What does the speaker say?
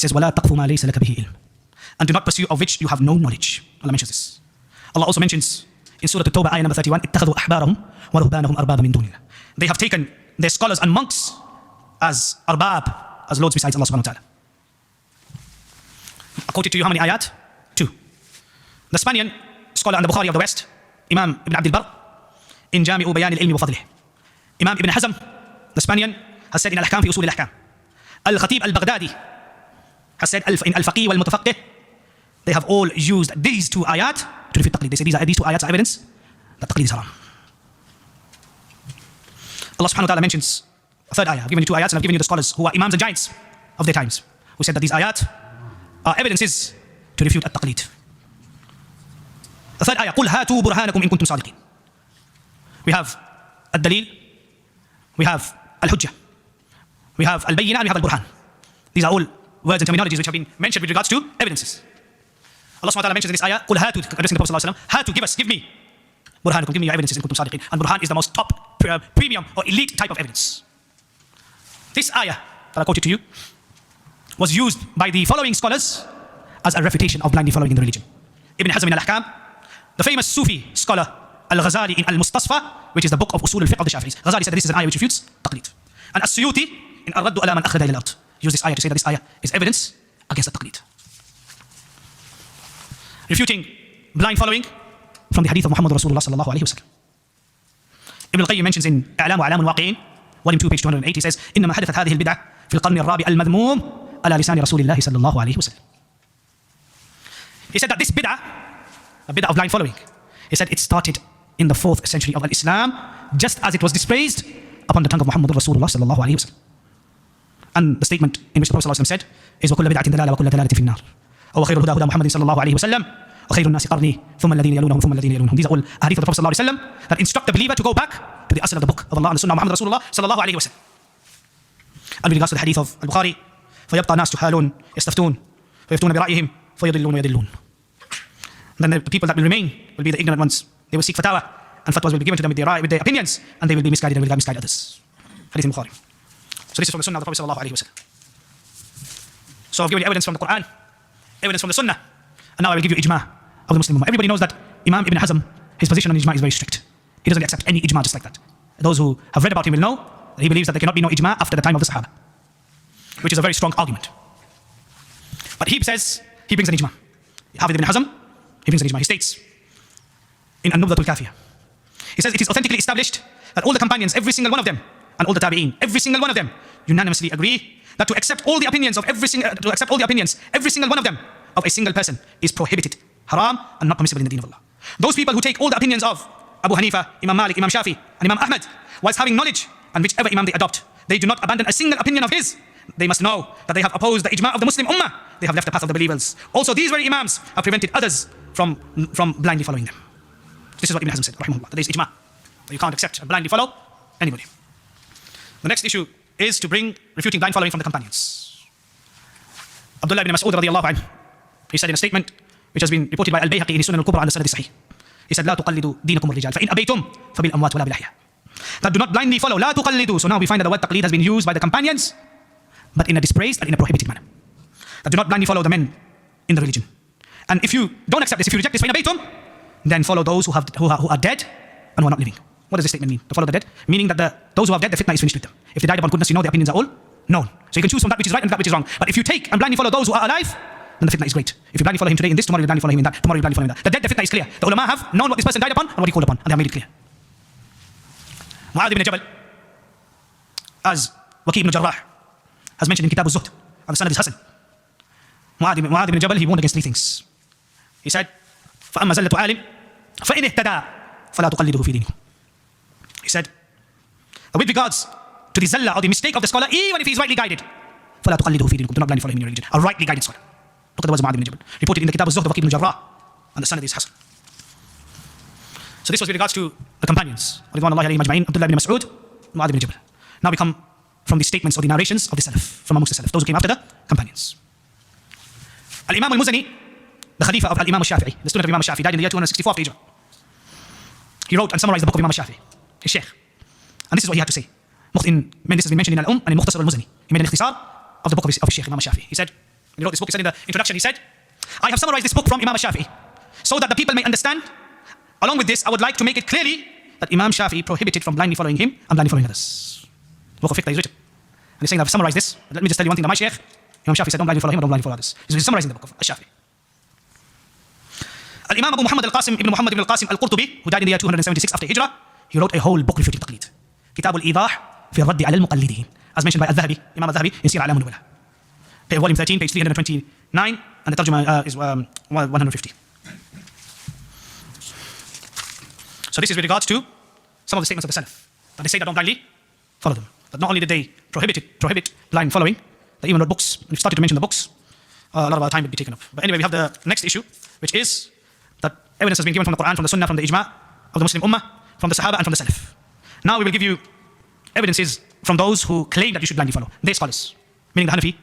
He says, وَلَا تَقْفُ مَا لَيْسَ لَكَ بِهِ إِلْمٍ. And do not pursue of which you have no knowledge. Allah mentions this. Allah also mentions in Surah At-Tawbah, ayah number 31, اتَّخَذُوا أَحْبَارَهُمْ وَرُهْبَانَهُمْ أَرْبَابًا مِن دُونِ اللَّهِ. They have taken their scholars and monks as arbab, as lords besides Allah subhanahu wa ta'ala. I quoted to you how many ayat? 2. The Spaniard scholar and the Bukhari of the West, Imam Ibn Abd al-Barr, in Jami'u Bayan al-Ilmi wa Fadlih. Imam Ibn Hazm, the Spaniard, has said in Al-Ahkam fi Usul al-Ahkam. Al-Khatib al-Baghdadi has said in Al-Faqih wal-Mutafaqih. They have all used these 2 ayat to refute Taqleed. They say these 2 ayats are evidence that Taqleed is haram. Allah subhanahu wa ta'ala mentions a 3rd ayah. I've given you 2 ayats and I've given you the scholars who are imams and giants of their times, who said that these ayat are evidences to refute Taqleed. The 3rd ayah, قُلْ هَاتُوا بُرْهَانَكُمْ إِن كُنْتُمْ صَادِقِينَ. We have Al-Dalil, we have Al-Hujjah, we have Al-Bayyinah, and we have Al-Burhan. These are all words and terminologies which have been mentioned with regards to evidences. Allah subhanahu wa ta'ala mentions in this ayah, قُلْ هَاتُوا, addressing the Prophet sallallahu alaihi wasallam, هَاتُوا, give me Burhanakum, give me your evidences in kuntum sadiqin. And Burhan is the most top, premium or elite type of evidence. This ayah that I quoted to you was used by the following scholars as a refutation of blindly following in the religion. Ibn Hazm in Al-Ahkam, the famous Sufi scholar Al-Ghazali in Al-Mustasfa, which is the book of Usul al-Fiqh of the Shafi'is. Ghazali said that this is an ayah which refutes Taqleed. And As-Suyuti in Ar-Raddu ala man akhrada ila al-ard used this ayah to say that this ayah is evidence against the Taqleed. Refuting blind following from the hadith of Muhammad Rasulullah sallallahu alayhi wa sallam. Ibn al-Qayyim mentions in A'lam wa A'lam al-Waqi'in, volume 2, page 208, he says, إنما حدثت هذه البدعة في القرن الرابع المذموم على لسان رسول الله صلى الله عليه وسلم. He said that this bid'ah, the bid'ah of blind following, he said it started in the 4th century of Islam, just as it was dispraised upon the tongue of Muhammad Rasulullah sallallahu alayhi wa sallam. And the statement in which the Prophet sallallahu alayhi wa sallam said is وَكُلَّ بِدْعَةٍ دَلَالَةٍ وَكُلَّ دَلَالَةٍ فِي النَّارِ. أو خير الهدى هدى محمد صلى الله عليه وسلم وخير الناس قرني ثم الذين يلونهم ثم الذين يلونهم. These are all hadith of the Prophet sallallahu alayhi wa sallam that instruct the believer to go back to the asl of the book of Allah and the sunnah of Muhammad Rasulullah sallallahu alayhi wa sallam. And with regards to the hadith of Al-Bukhari, فيبقى ناس جهالون يستفتون فيفتون برأيهم فيضلون ويضلون. Then the people that will remain will be the ignorant ones. They will seek fatwa and fatwas will be given to them with their opinions, and they will be misguided and will misguide others. Hadith in Bukhari. So this is from the sunnah of the Prophet sallallahu alayhi wa sallam. So I've given you evidence from the Quran, evidence from the sunnah, and now I will give you ijma of the Muslim ummah. Everybody knows that Imam Ibn Hazm, his position on ijma is very strict. He doesn't accept any ijma just like that. Those who have read about him will know that he believes that there cannot be no ijma after the time of the Sahaba, which is a very strong argument. But he says, he brings an ijma. Hafidh Ibn Hazm, he brings an ijma. He states in An-Nubdatul Kafiyah, he says it is authentically established that all the companions, every single one of them, and all the tabi'een, every single one of them, unanimously agree that to accept all the opinions of every single one of them of a single person is prohibited, haram, and not permissible in the deen of Allah. Those people who take all the opinions of Abu Hanifa, Imam Malik, Imam Shafi, and Imam Ahmad, whilst having knowledge, and whichever imam they adopt, they do not abandon a single opinion of his. They must know that they have opposed the ijma of the Muslim ummah. They have left the path of the believers. Also, these very imams have prevented others from blindly following them. This is what Ibn Hazm said, rahimahullah. There is ijma. You can't accept and blindly follow anybody. The next issue is to bring refuting blind following from the companions. Abdullah ibn Mas'ud radiyallahu anhu, he said in a statement which has been reported by Al-Bayhaqi in his Sunan al-Kubra and the Sanad sahih. He said, لا تقلدوا دينكم الرجال فإن أبيتم فبالأموات ولا بالأحياء. That do not blindly follow. لا تقلدوا. So now we find that the word taqleed has been used by the companions, but in a dispraised and in a prohibited manner. That do not blindly follow the men in the religion. And if you don't accept this, if you reject this, فإن أبيتم, then follow those who are dead and who are not living. What does this statement mean? To follow the dead? Meaning that those who have dead, the fitna is finished with them. If they died upon goodness, you know their opinions are all known. So you can choose from that which is right and that which is wrong. But if you take and blindly follow those who are alive, then the fitna is great. If you blindly follow him today in this, tomorrow you blindly follow him in that, tomorrow you blindly follow him in that. The dead, the fitna is clear. The ulama have known what this person died upon and what he called upon, and they have made it clear. Mu'adh ibn Jabal, as Waqi ibn Jarrah has mentioned in Kitab al-Zuhd, and the Sanad is Hasan. Mu'adh ibn Jabal, he warned against 3 things. He said, فَأَمَّا زَلَّةُ عَالِمٍ فَإِنِ اهْتَدَى فَلَا تُقَلِّدُهُ فِي دِينِكُمْ. He said, with regards to the zallah or the mistake of the scholar, even if he is rightly guided, فَلَا تُقَلِّدُهُ فِي دِينِكُمْ. Do not blindly follow him in your religion. A rightly guided scholar. Look at the words of Mu'adh ibn Jabal, reported in the Kitab al-Zuhd of Waqi ibn Jarrah, and the Sanad is Hasan. So this was with regards to the companions, Ridwanullahi alayhim ajma'in, Abdullah ibn Mas'ud, Mu'adh ibn Jabal. Now we come from the statements or the narrations of the Salaf, from amongst the Salaf, those who came after the companions. Al-Imam al-Muzani, the Khalifa of Al-Imam al-Shafi'i, the student of Imam al-Shafi'i, died in the year 264 after Hijrah. He wrote and summarized the book of Imam al-Shafi'i, his Shaykh. And this is what he had to say. This has been mentioned in Al-Umm and in Mukhtasar al-Muzani. He made an ikhtisar of the book of his Shaykh, Imam al-Shafi'i. He said, he wrote this book, he said in the introduction, he said, I have summarized this book from Imam Shafi'i so that the people may understand. Along with this, I would like to make it clearly that Imam Shafi'i prohibited from blindly following him and blindly following others. Book of fiqh that is written. And he's saying that I've summarized this. Let me just tell you one thing that my Shaykh, Imam Shafi'i said, don't blindly follow him and don't blindly follow others. He's summarizing the book of Shafi'i. Al-Imam Abu Muhammad al-Qasim ibn Muhammad ibn al-Qasim al-Qurtubi, who died in the year 276 after Hijrah, he wrote a whole book refuting Taqleed. Kitab al-Idah fi al-Radd ala al-Muqallidin, as mentioned by Al-Dhahabi, Imam Al-Dhahabi in Sir A'lam al-Nubala. Volume 13, page 329, and the Tarjuma is 150. So this is with regards to some of the statements of the Salaf. That they say that don't blindly follow them. But not only did they prohibit blind following, they even wrote books. We've started to mention the books. A lot of our time would be taken up. But anyway, we have the next issue, which is that evidence has been given from the Quran, from the Sunnah, from the Ijma' of the Muslim Ummah, from the Sahaba and from the Salaf. Now we will give you evidences from those who claim that you should blindly follow. They scholars, meaning the Hanafi,